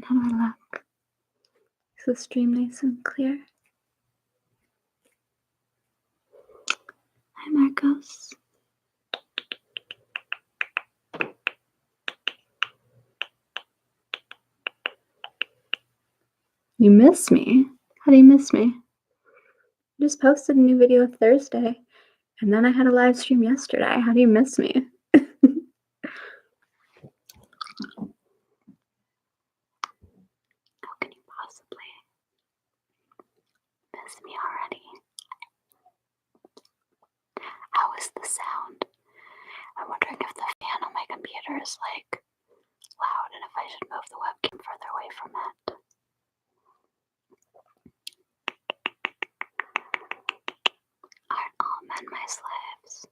How do I look? Is the stream nice and clear? Hi, Marcos. You miss me? How do you miss me? I just posted a new video Thursday, and then I had a live stream yesterday. How do you miss me? How can you possibly miss me already? How is the sound? I'm wondering if the fan on my computer is like loud and if I should move the webcam further away from it. Aren't all men my slaves?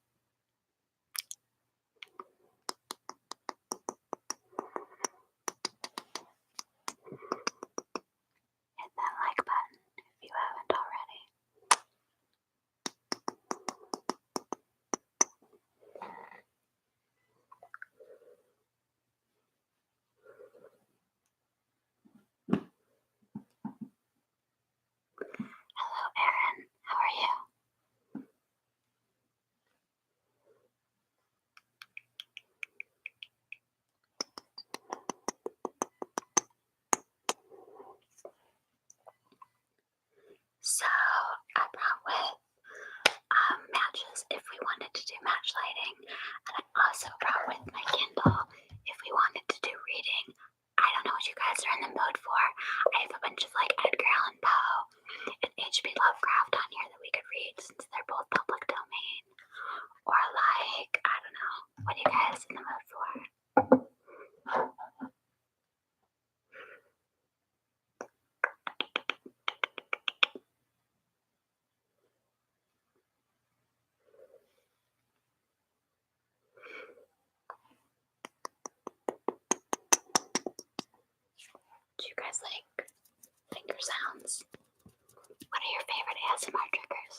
Hit that like button if you haven't already. Hello, Erin. How are you? So I brought with matches if we wanted to do match lighting, and I also brought with my Kindle if we wanted to do reading. I don't know what you guys are in the mood for. I have a bunch of like Edgar Allan Poe and H.P. Lovecraft on here that we could read since they're both public domain. Or like, I don't know, what are you guys in the mood for? Do you guys like finger sounds? What are your favorite ASMR triggers?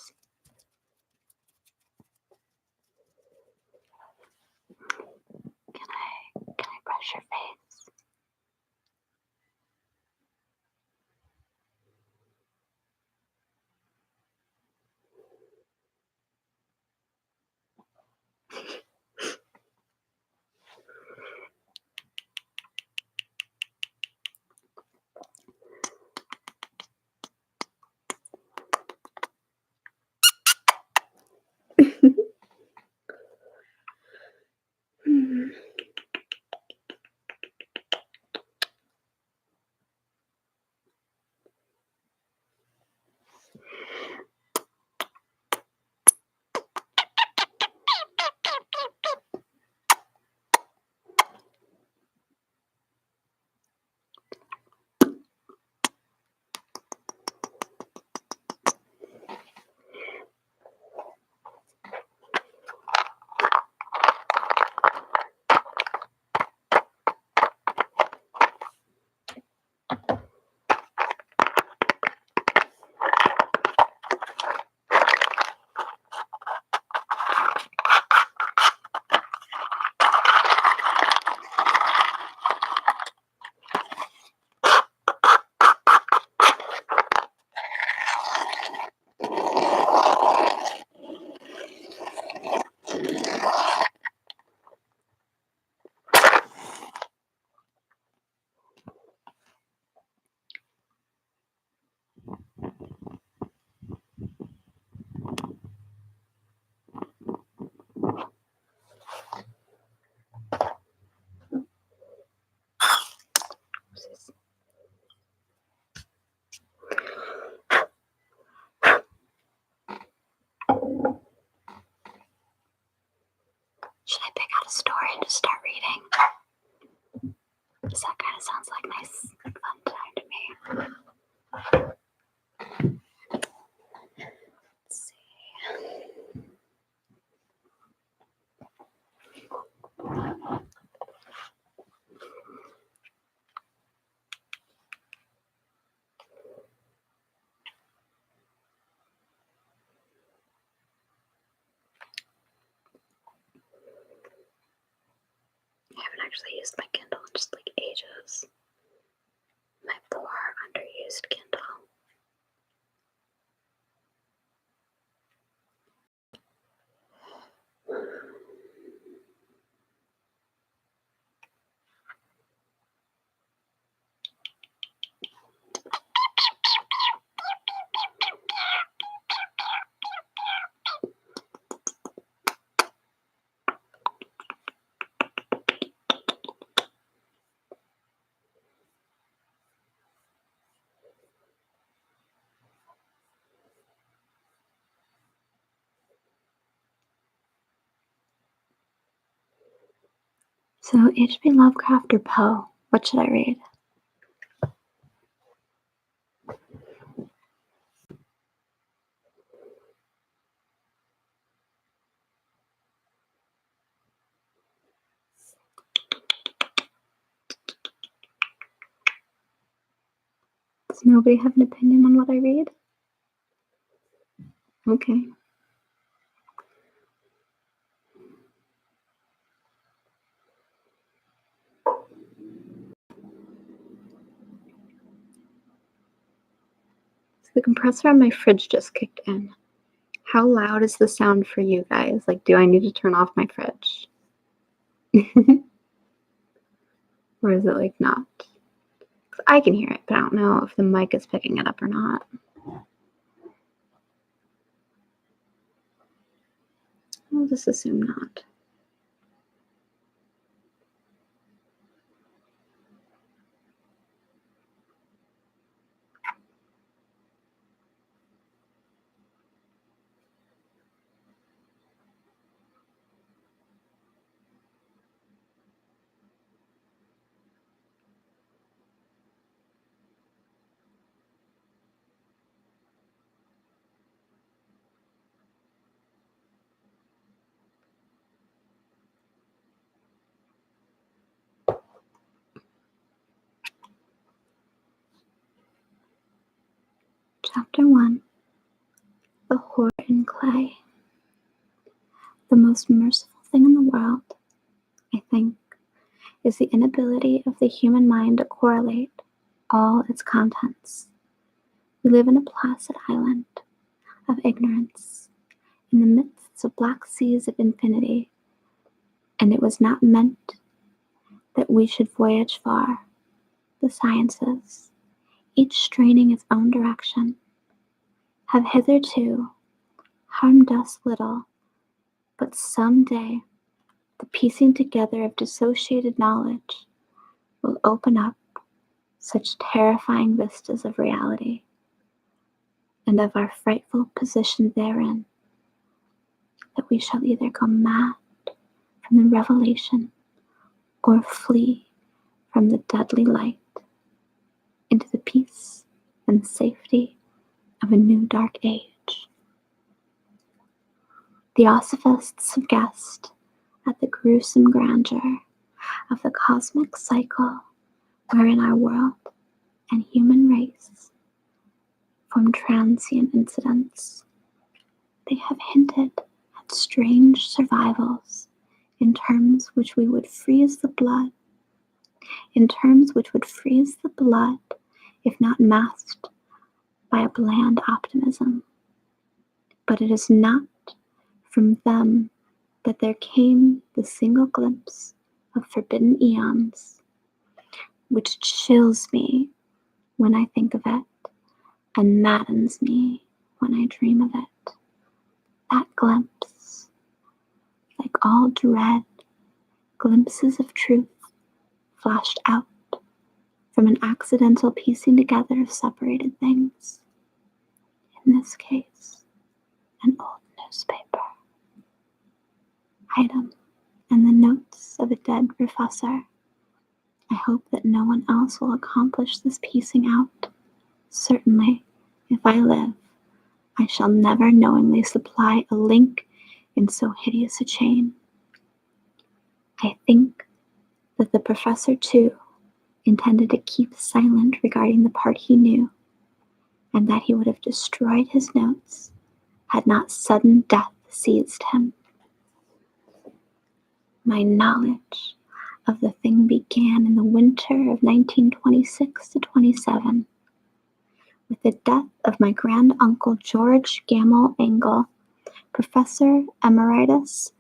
Can I brush your face? Should I pick out a story and just start reading? Because that kind of sounds like nice, fun time to me. Let's see. I haven't actually used my Kindle in just like ages. used Kindle. So H.P. Lovecraft or Poe? What should I read? Does nobody have an opinion on what I read? Okay. So the compressor on my fridge just kicked in. How loud is the sound for you guys? Like, do I need to turn off my fridge? Or is it like not? 'Cause I can hear it, but I don't know if the mic is picking it up or not. I'll just assume not. Chapter 1. The Whore in Clay. The most merciful thing in the world, I think, is the inability of the human mind to correlate all its contents. We live in a placid island of ignorance, in the midst of black seas of infinity, and it was not meant that we should voyage far. The sciences, each straining its own direction, have hitherto harmed us little, but some day the piecing together of dissociated knowledge will open up such terrifying vistas of reality and of our frightful position therein that we shall either go mad from the revelation or flee from the deadly light into the peace and safety of a new dark age. Theosophists have guessed at the gruesome grandeur of the cosmic cycle wherein our world and human race form transient incidents. They have hinted at strange survivals in terms which would freeze the blood if not masked by a bland optimism. But it is not from them that there came the single glimpse of forbidden eons, which chills me when I think of it and maddens me when I dream of it. That glimpse, like all dread glimpses of truth, flashed out from an accidental piecing together of separated things. In this case, an old newspaper item and the notes of a dead professor. I hope that no one else will accomplish this piecing out. Certainly, if I live, I shall never knowingly supply a link in so hideous a chain. I think that the professor, too, intended to keep silent regarding the part he knew, and that he would have destroyed his notes had not sudden death seized him. My knowledge of the thing began in the winter of 1926 to 27, with the death of my granduncle George Gamel Engel, Professor Emeritus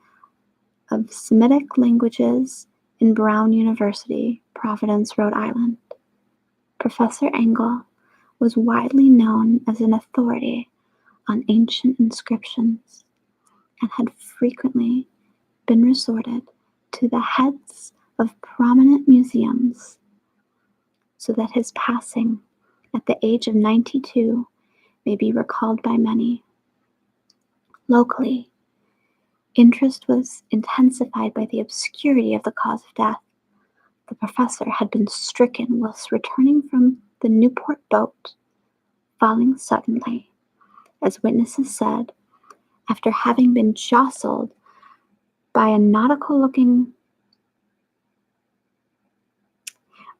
of Semitic Languages in Brown University, Providence, Rhode Island. Professor Engel was widely known as an authority on ancient inscriptions and had frequently been resorted to the heads of prominent museums, so that his passing at the age of 92 may be recalled by many. Locally, interest was intensified by the obscurity of the cause of death. The professor had been stricken whilst returning from the Newport boat, falling suddenly, as witnesses said, after having been jostled by a nautical-looking,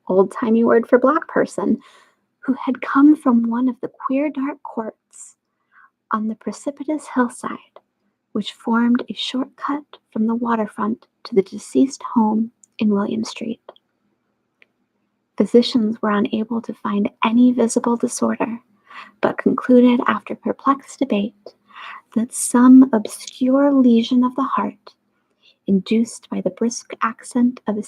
old-timey word for black person, who had come from one of the queer dark courts on the precipitous hillside, which formed a shortcut from the waterfront to the deceased home in William Street. Physicians were unable to find any visible disorder, but concluded after perplexed debate that some obscure lesion of the heart, induced by the brisk ascent of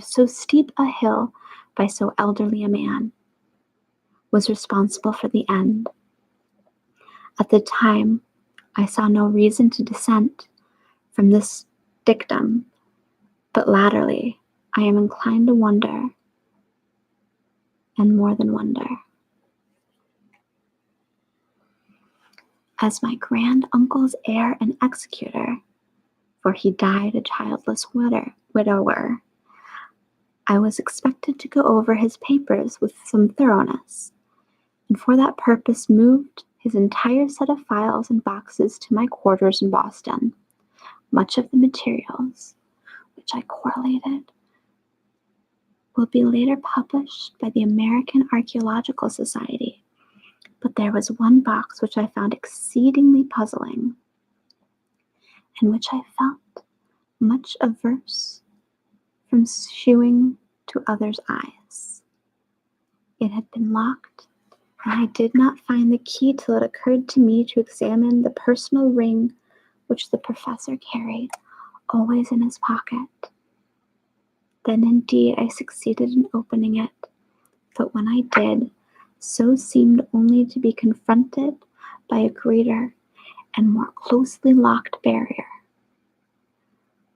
so steep a hill by so elderly a man, was responsible for the end. At the time, I saw no reason to dissent from this dictum, but latterly I am inclined to wonder, and more than wonder. As my granduncle's heir and executor, for he died a childless widower, I was expected to go over his papers with some thoroughness, and for that purpose moved his entire set of files and boxes to my quarters in Boston. Much of the materials, which I correlated, will be later published by the American Archaeological Society, but there was one box which I found exceedingly puzzling, and which I felt much averse from shewing to others' eyes. It had been locked, and I did not find the key till it occurred to me to examine the personal ring which the professor carried always in his pocket. Then indeed I succeeded in opening it, but when I did, so seemed only to be confronted by a greater and more closely locked barrier.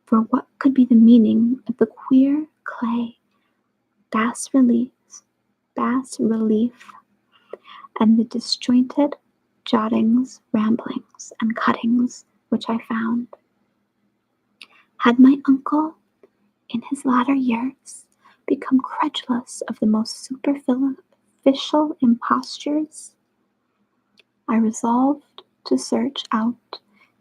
For what could be the meaning of the queer clay bas relief and the disjointed jottings, ramblings, and cuttings which I found? Had my uncle, in his latter years, become credulous of the most superficial impostures? I resolved to search out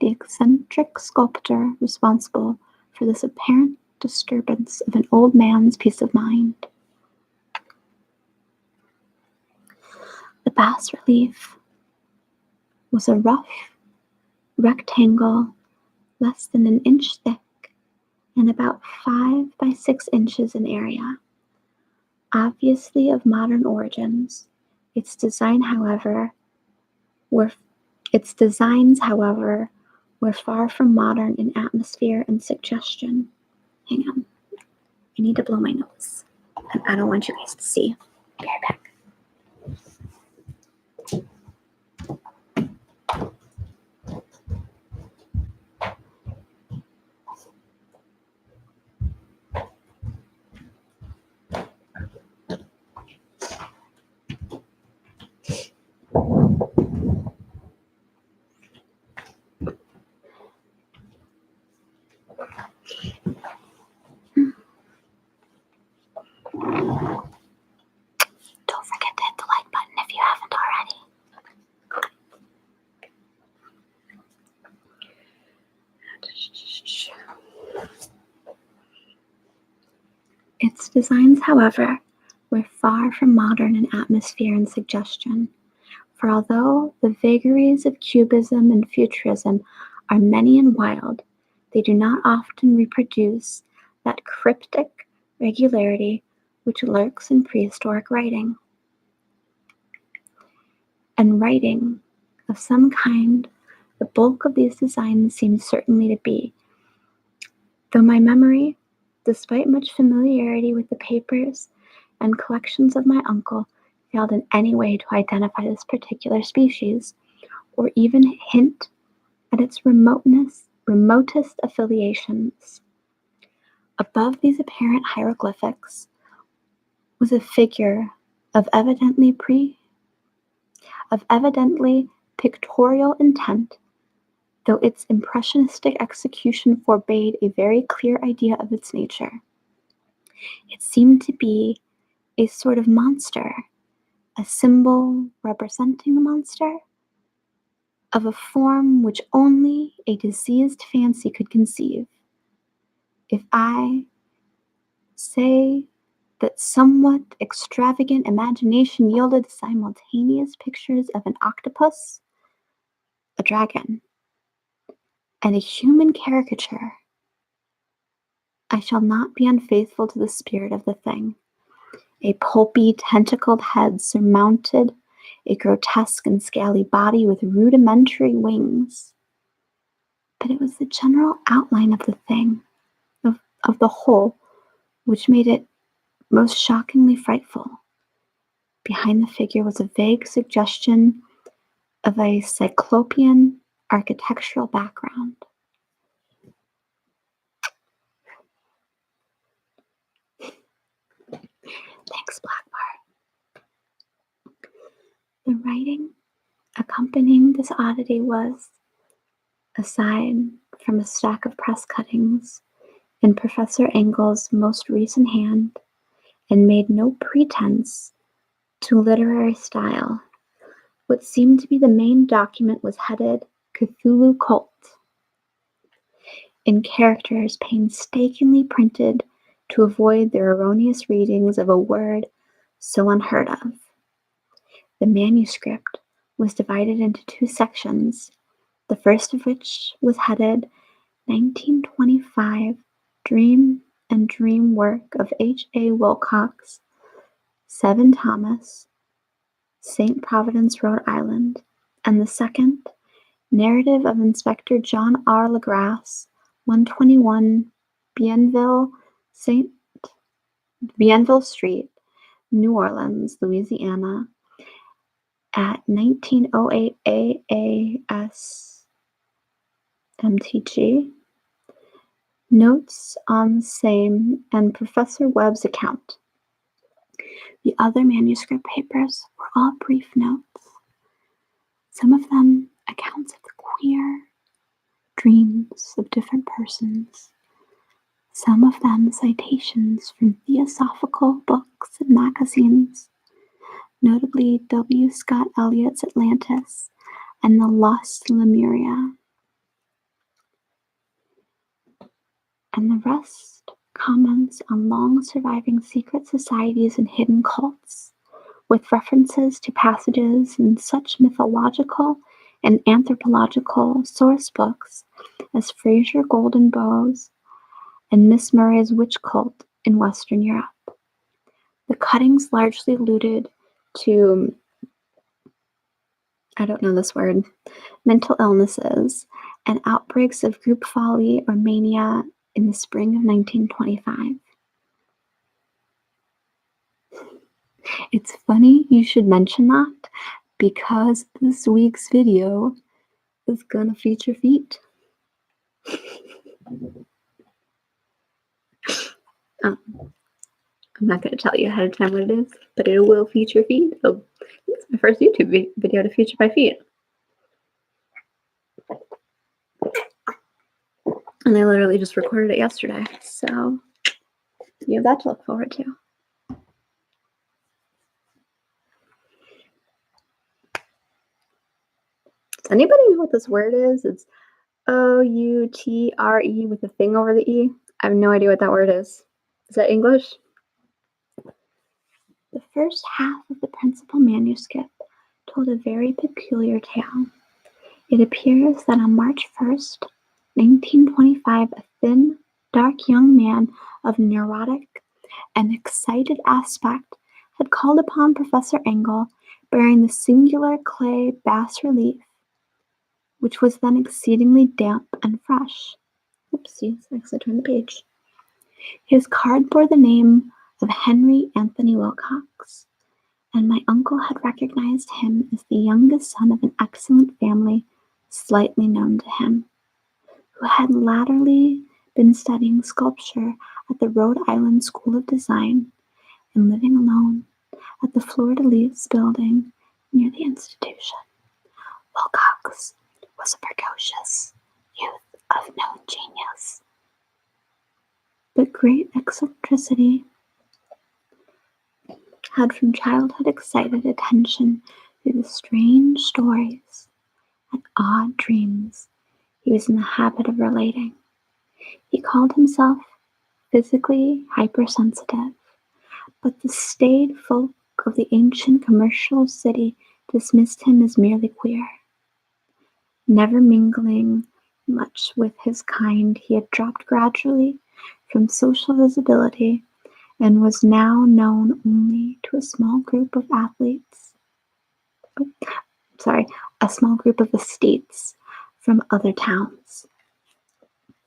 the eccentric sculptor responsible for this apparent disturbance of an old man's peace of mind. The bas relief was a rough rectangle less than an inch thick and about 5 by 6 inches in area, obviously of modern origins. Its designs, however, were far from modern in atmosphere and suggestion. Hang on, I need to blow my nose, and I don't want you guys to see. Be right back. Don't forget to hit the like button if you haven't already. Its designs, however, were far from modern in atmosphere and suggestion, for although the vagaries of Cubism and Futurism are many and wild, they do not often reproduce that cryptic regularity which lurks in prehistoric writing. and writing of some kind the bulk of these designs seemed certainly to be, though my memory, despite much familiarity with the papers and collections of my uncle, failed in any way to identify this particular species, or even hint at its remotest affiliations. Above these apparent hieroglyphics was a figure of evidently pictorial intent, though its impressionistic execution forbade a very clear idea of its nature. It seemed to be a sort of monster, a symbol representing a monster, of a form which only a diseased fancy could conceive. If I say that somewhat extravagant imagination yielded simultaneous pictures of an octopus, a dragon, and a human caricature, I shall not be unfaithful to the spirit of the thing. A pulpy, tentacled head surmounted a grotesque and scaly body with rudimentary wings. But it was the general outline of the thing, of the whole, which made it most shockingly frightful. Behind the figure was a vague suggestion of a cyclopean architectural background. Thanks, Blackbart. The writing accompanying this oddity was, aside from a stack of press cuttings in Professor Engel's most recent hand, and made no pretense to literary style. What seemed to be the main document was headed Cthulhu Cult, in characters painstakingly printed to avoid the erroneous readings of a word so unheard of. The manuscript was divided into two sections, the first of which was headed 1925 Dream and Dream Work of H.A. Wilcox, 7 Thomas, St. Providence, Rhode Island, and the second, Narrative of Inspector John R. Legrasse, 121 Bienville Street, New Orleans, Louisiana, at 1908 AAS MTG. Notes on same and Professor Webb's account. The other manuscript papers were all brief notes, some of them accounts of the queer dreams of different persons, some of them citations from theosophical books and magazines, notably W. Scott Eliot's Atlantis and the Lost Lemuria, and the rest comments on long-surviving secret societies and hidden cults, with references to passages in such mythological and anthropological source books as Fraser Golden Bows and Miss Murray's Witch Cult in Western Europe. The cuttings largely alluded to, I don't know this word, mental illnesses and outbreaks of group folly or mania in the spring of 1925. It's funny you should mention that because this week's video is gonna feature feet. I'm not gonna tell you ahead of time what it is, but it will feature feet. So it's my first YouTube video to feature my feet. And I literally just recorded it yesterday, so you have that to look forward to. Does anybody know what this word is? It's O-U-T-R-E with a thing over the E. I have no idea what that word is. Is that English? The first half of the principal manuscript told a very peculiar tale. It appears that on March 1st, 1925, a thin, dark young man of neurotic and excited aspect had called upon Professor Engel, bearing the singular clay bas-relief, which was then exceedingly damp and fresh. Oopsies, I accidentally turned the page. His card bore the name of Henry Anthony Wilcox, and my uncle had recognized him as the youngest son of an excellent family slightly known to him, who had latterly been studying sculpture at the Rhode Island School of Design and living alone at the Fleur-de-Lis building near the institution. Wilcox was a precocious youth of known genius, but great eccentricity, had from childhood excited attention through the strange stories and odd dreams he was in the habit of relating. He called himself physically hypersensitive, but the staid folk of the ancient commercial city dismissed him as merely queer. Never mingling much with his kind, he had dropped gradually from social visibility and was now known only to a small group of estates from other towns.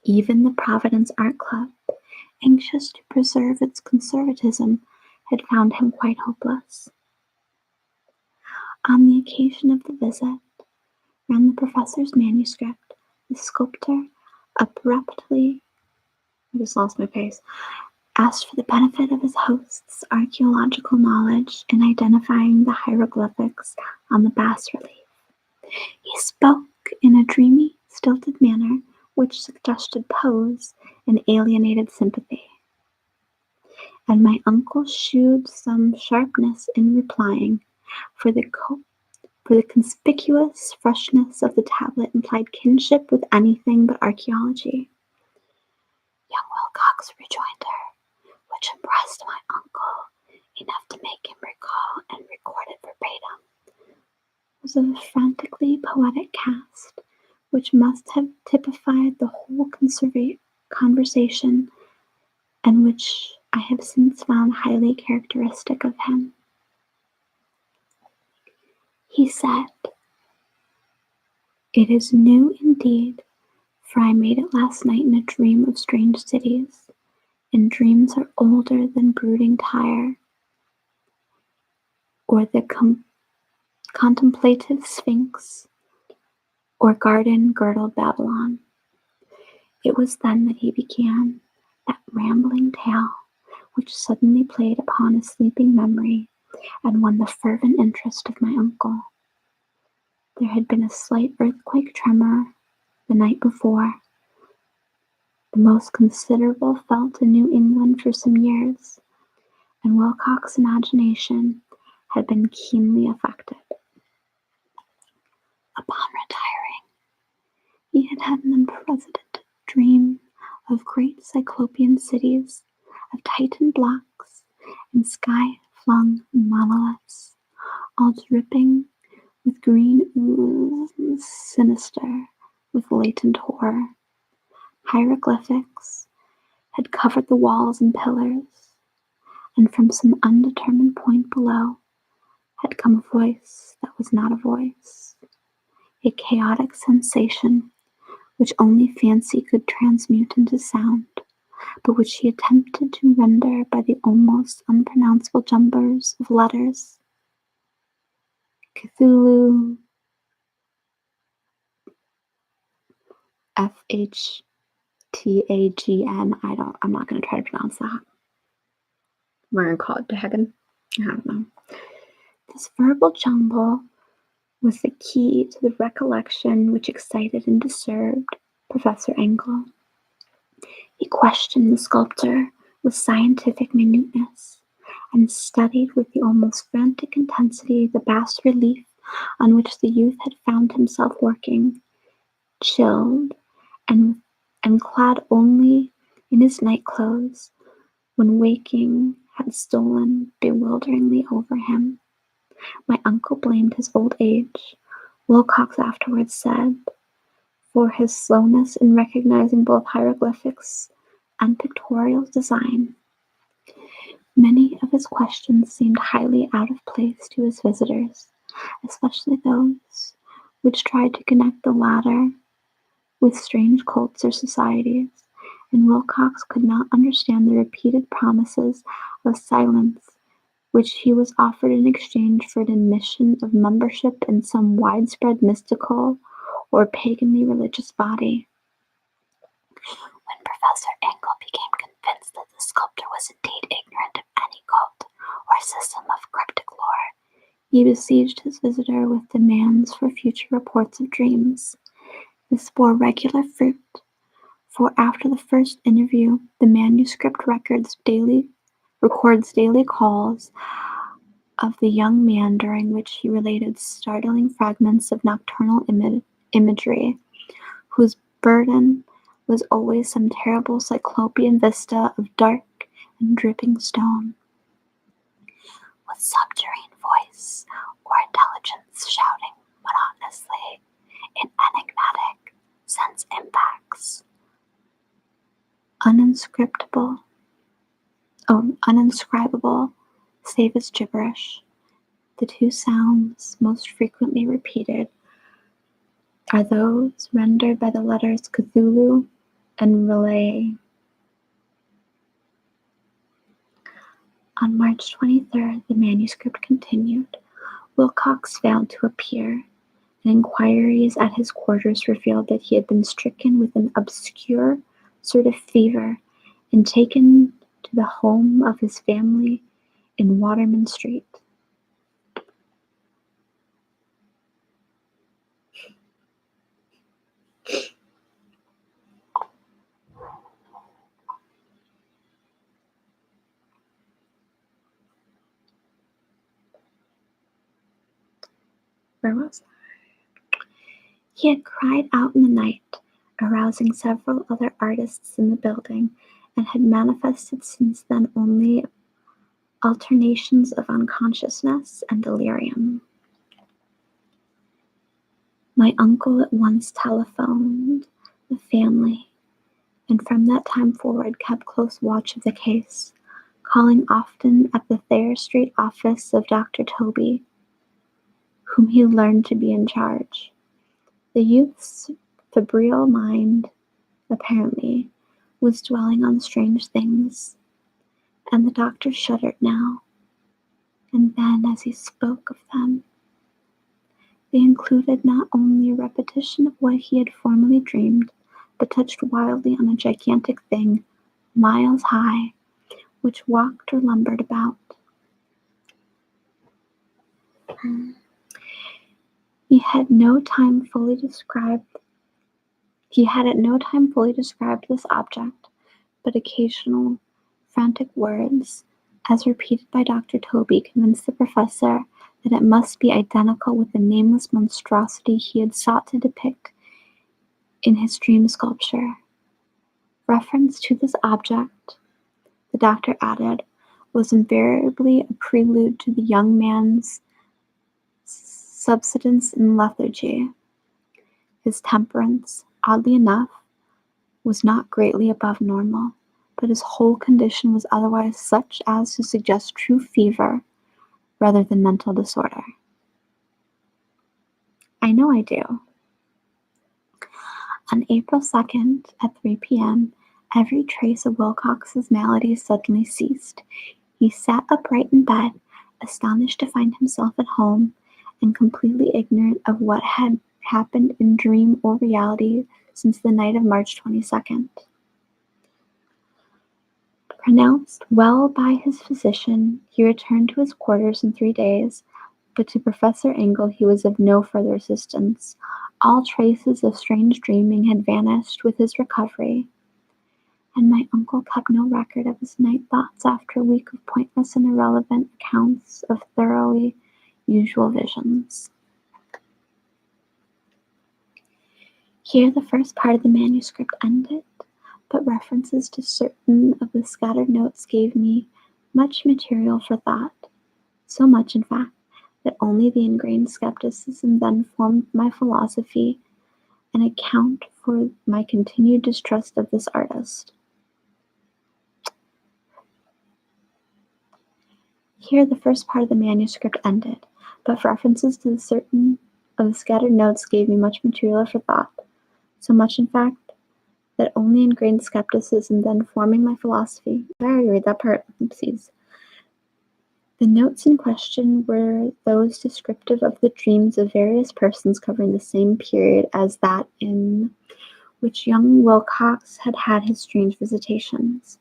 Even the Providence Art Club, anxious to preserve its conservatism, had found him quite hopeless. On the occasion of the visit, ran the professor's manuscript, the sculptor abruptly, asked for the benefit of his host's archaeological knowledge in identifying the hieroglyphics on the bas-relief. He spoke in a dreamy, stilted manner which suggested pose and alienated sympathy. And my uncle shewed some sharpness in replying, for the conspicuous freshness of the tablet implied kinship with anything but archaeology. Young Wilcox rejoined her, which impressed my uncle enough to make him recall and record it verbatim, was of a frantically poetic cast, which must have typified the whole conversation, and which I have since found highly characteristic of him. He said, "It is new indeed, for I made it last night in a dream of strange cities, and dreams are older than brooding Tyre, or the contemplative Sphinx, or garden-girdled Babylon." It was then that he began that rambling tale which suddenly played upon a sleeping memory and won the fervent interest of my uncle. There had been a slight earthquake tremor the night before, the most considerable felt in New England for some years, and Wilcox's imagination had been keenly affected. Upon retiring, he had had an unprecedented dream of great cyclopean cities, of Titan blocks and sky-flung monoliths, all dripping with green ooze, sinister with latent horror. Hieroglyphics had covered the walls and pillars, and from some undetermined point below had come a voice that was not a voice, a chaotic sensation which only fancy could transmute into sound, but which he attempted to render by the almost unpronounceable jumbers of letters. Cthulhu, F-H-T-A-G-N. I'm not going to try to pronounce that. We're going to call it Dagon. I don't know. This verbal jumble was the key to the recollection which excited and disturbed Professor Engel. He questioned the sculptor with scientific minuteness, and studied with the almost frantic intensity the bas-relief on which the youth had found himself working, chilled and clad only in his night clothes, when waking had stolen bewilderingly over him. My uncle blamed his old age, Wilcox afterwards said, for his slowness in recognizing both hieroglyphics and pictorial design. Many of his questions seemed highly out of place to his visitors, especially those which tried to connect the latter with strange cults or societies, and Wilcox could not understand the repeated promises of silence which he was offered in exchange for an admission of membership in some widespread mystical or paganly religious body. When Professor Engel became convinced that the sculptor was indeed ignorant of any cult or system of cryptic lore, he besieged his visitor with demands for future reports of dreams. This bore regular fruit, for after the first interview, the manuscript records daily calls of the young man during which he related startling fragments of nocturnal imagery, whose burden was always some terrible cyclopean vista of dark and dripping stone, with subterranean voice or intelligence shouting monotonously in enigmatic sense impacts. Uninscribable, save as gibberish. The two sounds most frequently repeated are those rendered by the letters Cthulhu and Relay. On March 23rd, the manuscript continued. Wilcox failed to appear, and inquiries at his quarters revealed that he had been stricken with an obscure sort of fever and taken to the home of his family in Waterman Street. Where was I? He had cried out in the night, arousing several other artists in the building, and had manifested since then only alternations of unconsciousness and delirium. My uncle at once telephoned the family, and from that time forward kept close watch of the case, calling often at the Thayer Street office of Dr. Toby, whom he learned to be in charge. The youth's febrile mind, apparently, was dwelling on strange things, and the doctor shuddered now and then as he spoke of them. They included not only a repetition of what he had formerly dreamed, but touched wildly on a gigantic thing, miles high, which walked or lumbered about. He had at no time fully described this object, but occasional frantic words, as repeated by Dr. Toby, convinced the professor that it must be identical with the nameless monstrosity he had sought to depict in his dream sculpture. Reference to this object, the doctor added, was invariably a prelude to the young man's subsidence in lethargy. His temperance, oddly enough, was not greatly above normal, but his whole condition was otherwise such as to suggest true fever rather than mental disorder. I know I do. On April 2nd, at 3 p.m., every trace of Wilcox's malady suddenly ceased. He sat upright in bed, astonished to find himself at home, and completely ignorant of what had happened in dream or reality since the night of March 22nd. Pronounced well by his physician, he returned to his quarters in 3 days, but to Professor Engel he was of no further assistance. All traces of strange dreaming had vanished with his recovery, and my uncle kept no record of his night thoughts after a week of pointless and irrelevant accounts of thoroughly usual visions. Here the first part of the manuscript ended, but references to certain of the scattered notes gave me much material for thought, so much, in fact, that only the ingrained skepticism then formed my philosophy and account for my continued distrust of this artist. Here the first part of the manuscript ended, but references to certain of the scattered notes gave me much material for thought, so much in fact that only ingrained skepticism then forming my philosophy. I already read that part. Oopsies. The notes in question were those descriptive of the dreams of various persons covering the same period as that in which young Wilcox had had his strange visitations.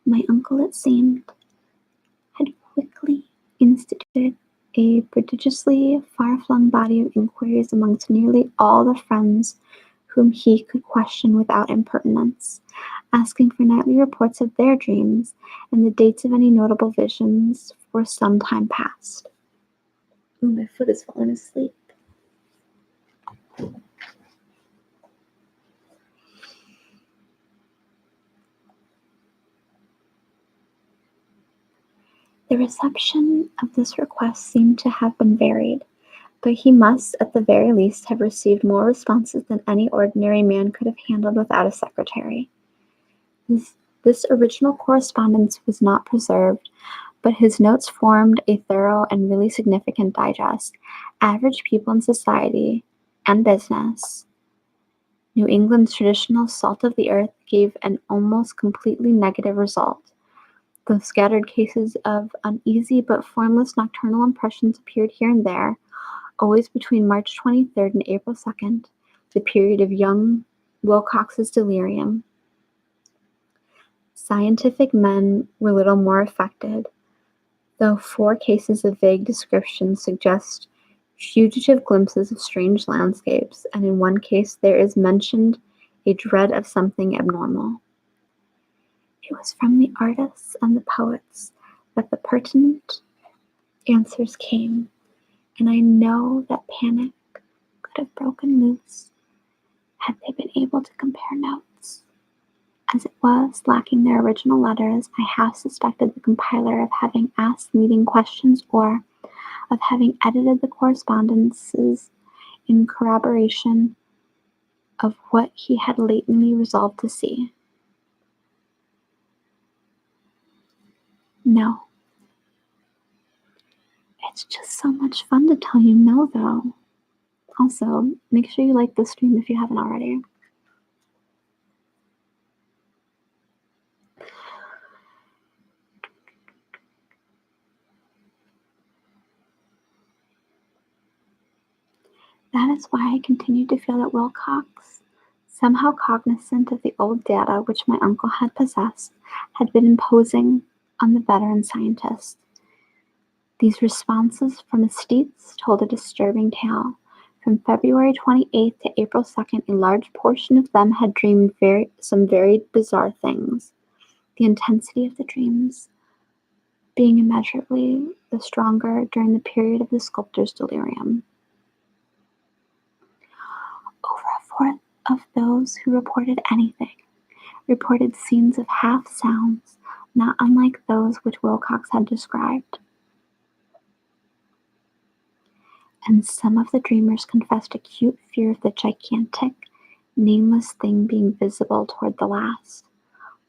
My uncle, it seemed, had quickly instituted a prodigiously far-flung body of inquiries amongst nearly all the friends whom he could question without impertinence, asking for nightly reports of their dreams and the dates of any notable visions for some time past. Ooh, my foot is falling asleep. The reception of this request seemed to have been varied, but he must, at the very least, have received more responses than any ordinary man could have handled without a secretary. This original correspondence was not preserved, but his notes formed a thorough and really significant digest. Average people in society and business. New England's traditional salt of the earth gave an almost completely negative result. Though scattered cases of uneasy but formless nocturnal impressions appeared here and there, always between March 23rd and April 2nd, the period of young Wilcox's delirium. Scientific men were little more affected, though 4 cases of vague description suggest fugitive glimpses of strange landscapes, and in one case there is mentioned a dread of something abnormal. It was from the artists and the poets that the pertinent answers came, and I know that panic could have broken loose had they been able to compare notes. As it was, lacking their original letters, I half suspected the compiler of having asked leading questions or of having edited the correspondences in corroboration of what he had latently resolved to see. No. It's just so much fun to tell you no, though. Also, make sure you like this stream if you haven't already. That is why I continued to feel that Wilcox, somehow cognizant of the old data which my uncle had possessed, had been imposing on the veteran scientist. These responses from estates told a disturbing tale. From February 28th to April 2nd, a large portion of them had dreamed some very bizarre things. The intensity of the dreams being immeasurably the stronger during the period of the sculptor's delirium. Over a fourth of those who reported anything reported scenes of half sounds, not unlike those which Wilcox had described. And some of the dreamers confessed acute fear of the gigantic, nameless thing being visible toward the last.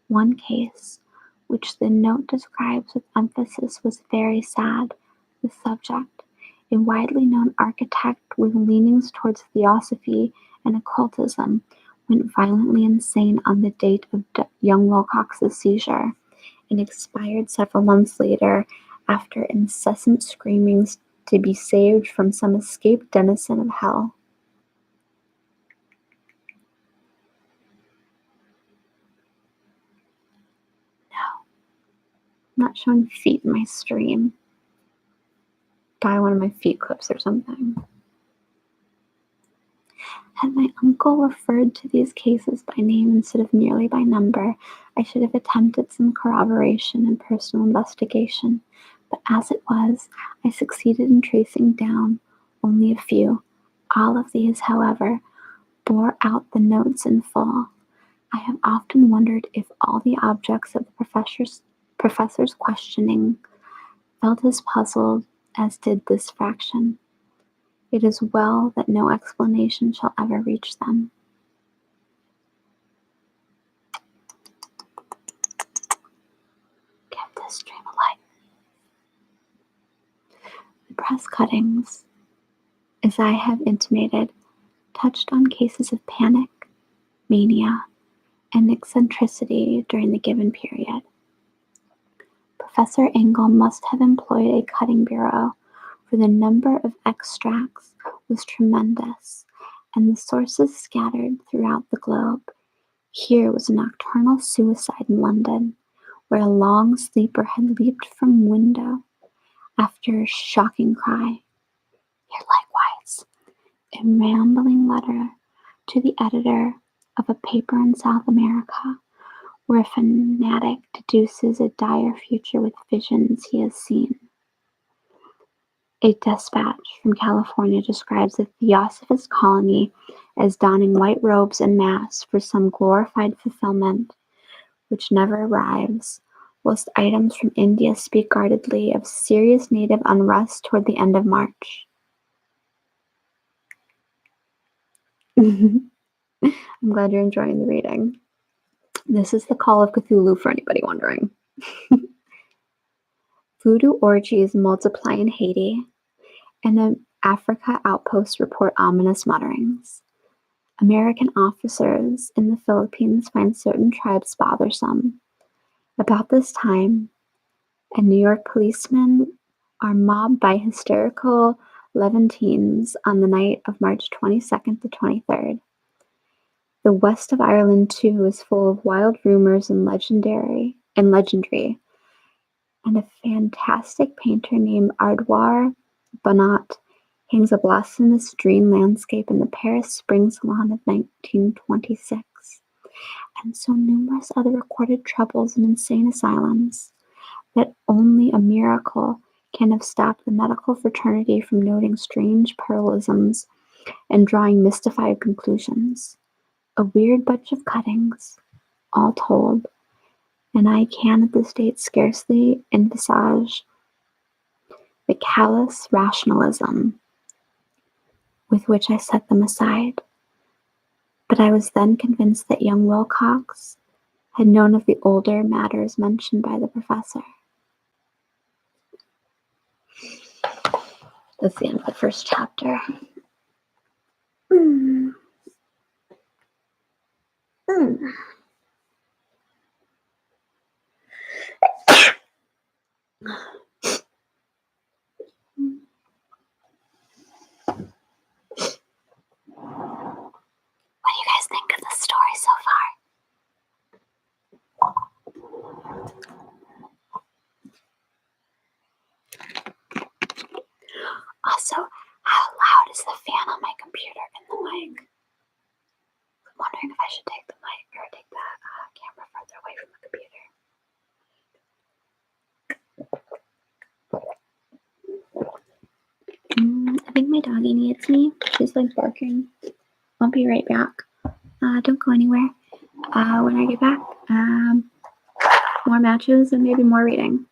One case, which the note describes with emphasis, was very sad. The subject, a widely known architect with leanings towards theosophy and occultism, went violently insane on the date of young Wilcox's seizure, and expired several months later after incessant screamings to be saved from some escaped denizen of hell. No, I'm not showing feet in my stream. Buy one of my feet clips or something. Had my uncle referred to these cases by name instead of merely by number, I should have attempted some corroboration and personal investigation. But as it was, I succeeded in tracing down only a few. All of these, however, bore out the notes in full. I have often wondered if all the objects of the professor's questioning felt as puzzled as did this fraction. It is well that no explanation shall ever reach them. Kept this dream alive. The press cuttings, as I have intimated, touched on cases of panic, mania, and eccentricity during the given period. Professor Engel must have employed a cutting bureau, for the number of extracts was tremendous, and the sources scattered throughout the globe. Here was a nocturnal suicide in London, where a long sleeper had leaped from window after a shocking cry. Here likewise, a rambling letter to the editor of a paper in South America, where a fanatic deduces a dire future with visions he has seen. A dispatch from California describes a theosophist colony as donning white robes en masse for some glorified fulfillment, which never arrives, whilst items from India speak guardedly of serious native unrest toward the end of March. I'm glad you're enjoying the reading. This is the Call of Cthulhu for anybody wondering. Voodoo orgies multiply in Haiti, and the Africa outposts report ominous mutterings. American officers in the Philippines find certain tribes bothersome. About this time, and New York policemen are mobbed by hysterical Levantines on the night of March 22nd to 23rd. The west of Ireland, too, is full of wild rumors and legendary, and a fantastic painter named Ardouard Bonat hangs a blasphemous dream landscape in the Paris Spring Salon of 1926, and so numerous other recorded troubles in insane asylums that only a miracle can have stopped the medical fraternity from noting strange parallelisms and drawing mystified conclusions. A weird bunch of cuttings, all told, and I can at this date scarcely envisage the callous rationalism with which I set them aside. But I was then convinced that young Wilcox had known of the older matters mentioned by the professor. That's the end of the first chapter. What do you guys think of the story so far? Also, how loud is the fan on my computer and the mic? I'm wondering if I should take the mic or take the camera further away from the computer. I think my doggy needs me. She's like barking. I'll be right back. Don't go anywhere. When I get back, more matches and maybe more reading.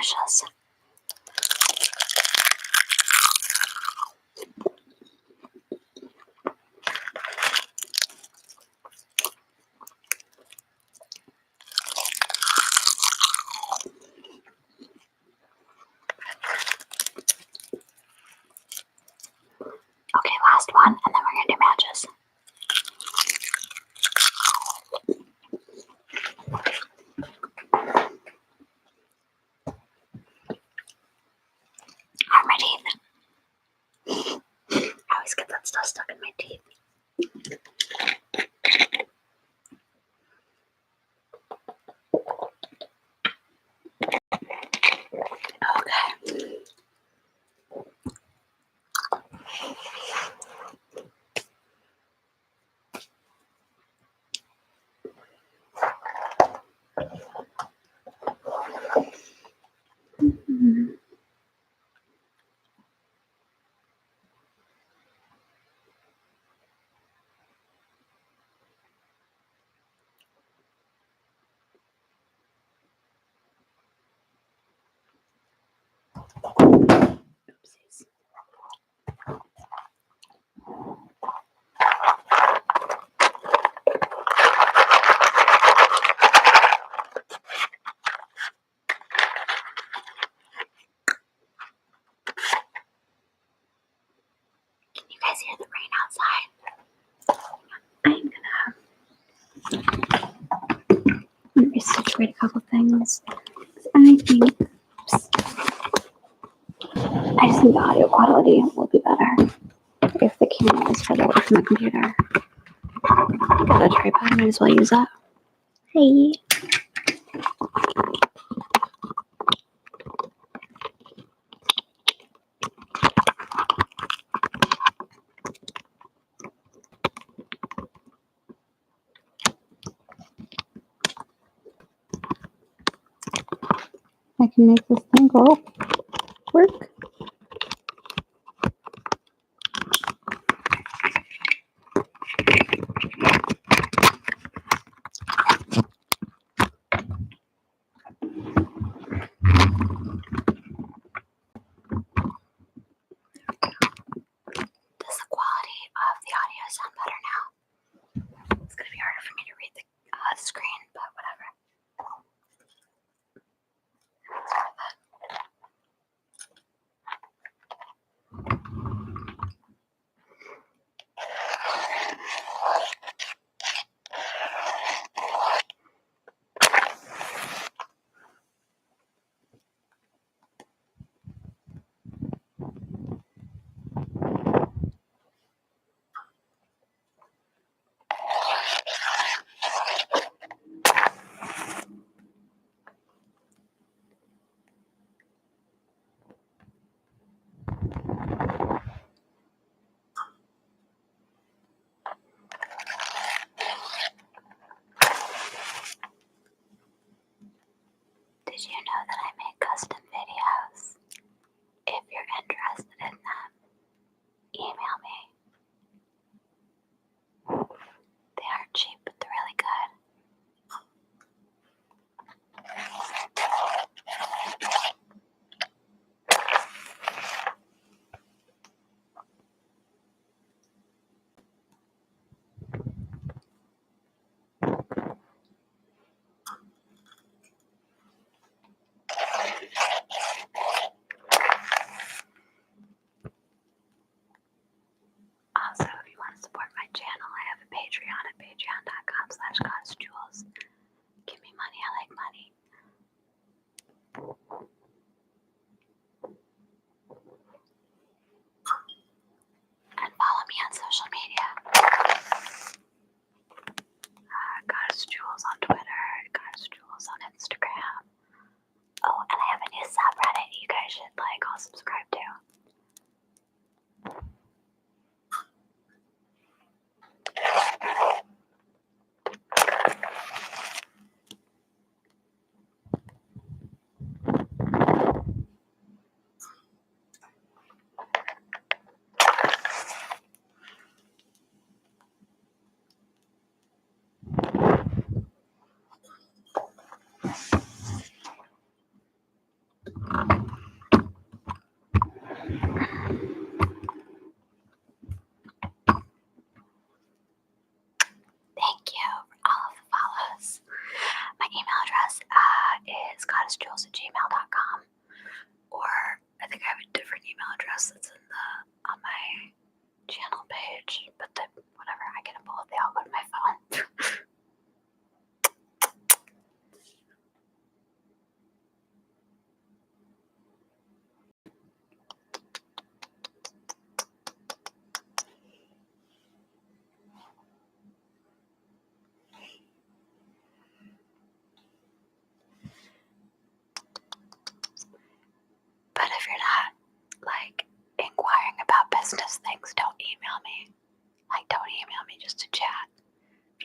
delicious. Okay, last one, and then we're gonna do matches. Are my teeth? I always get that stuff stuck in my teeth. Okay. Oopsies. Can you guys hear the rain outside? I'm gonna situate a couple things. I think I just think the audio quality will be better if the camera is further away from the computer. Got a tripod, might as well use that. Hey. I can make this thing go work. Does the quality of the audio sound better now? It's gonna be harder for me to read the screen, but whatever.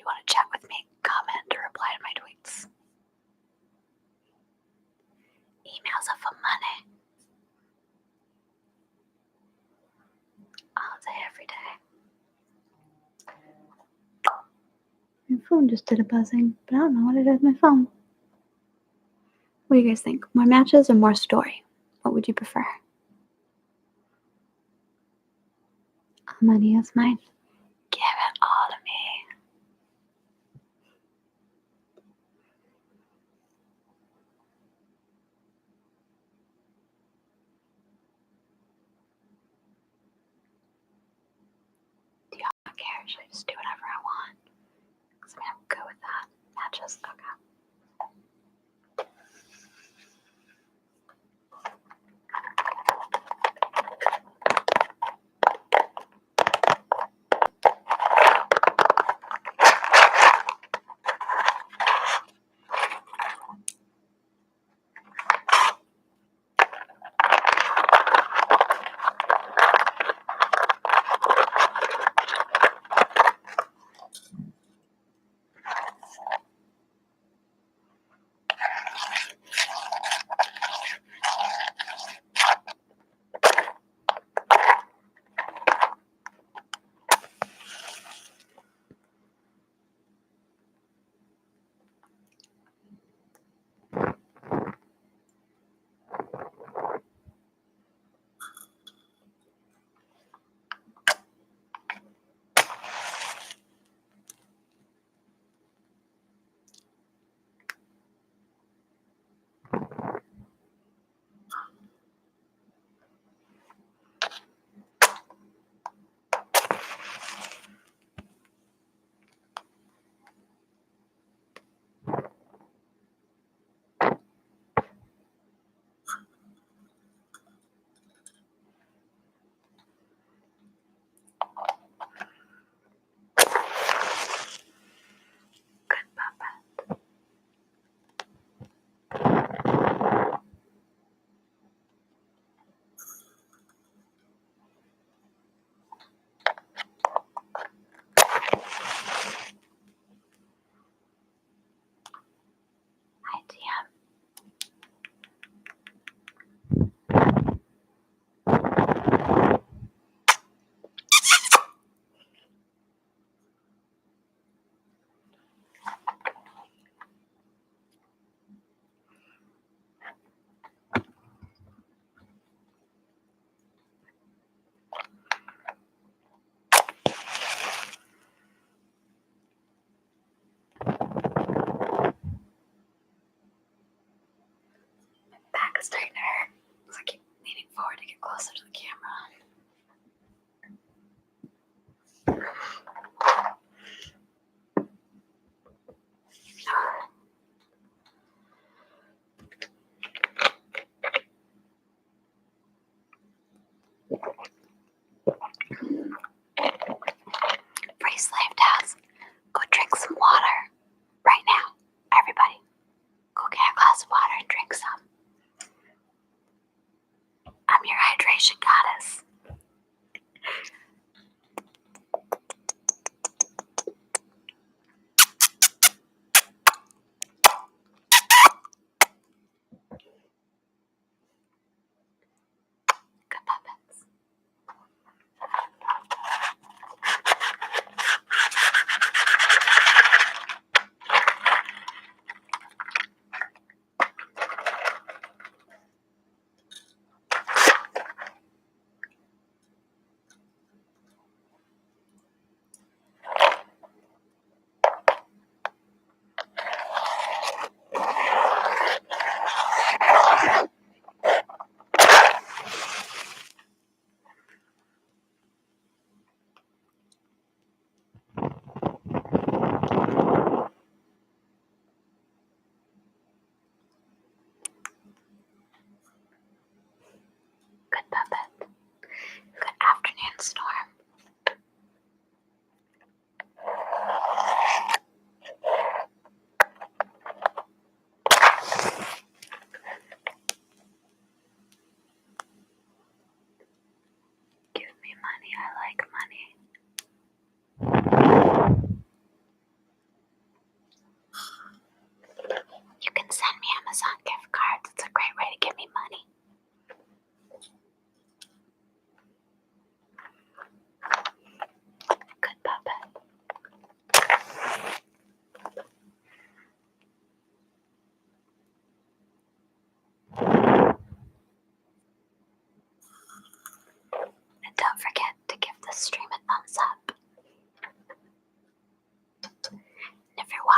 want to chat with me, comment or reply to my tweets. Emails are for money. All day, every day. My phone just did a buzzing, but I don't know what it is with my phone. What do you guys think? More matches or more story? What would you prefer? Money is mine. Give it all to me. Do y'all care? Should I just do whatever I want? Because I mean, I'm good with that. Matches? Okay.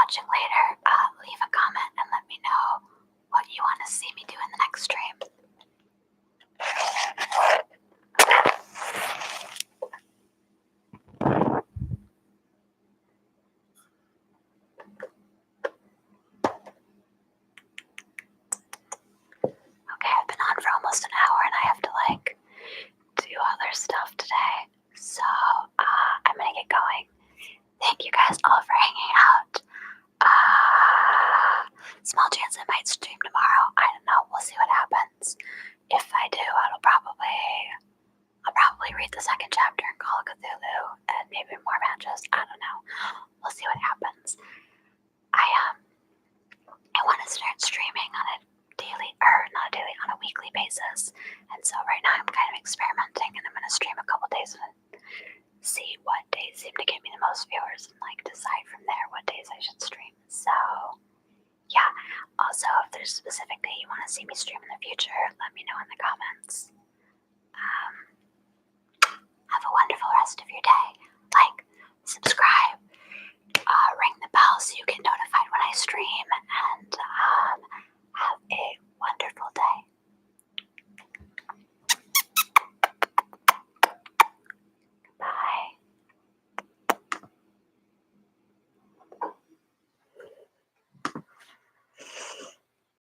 watching later, leave a comment and let me know what you want to see me do in the next stream. Okay, I've been on for almost an hour and I have to do other stuff today. So I'm gonna get going. Thank you guys all for hanging out. Small chance I might stream tomorrow. I don't know. We'll see what happens. If I do, I'll probably read the second chapter in Call of Cthulhu and maybe more matches. I don't know. We'll see what happens. I want to start streaming on a on a weekly basis. And so right now I'm kind of experimenting, and I'm going to stream a couple days and see what days seem to get me the most viewers and decide from there what days I should stream. So yeah, also if there's a specific day you want to see me stream in the future, let me know in the comments. Have a wonderful rest of your day. Subscribe, ring the bell so you get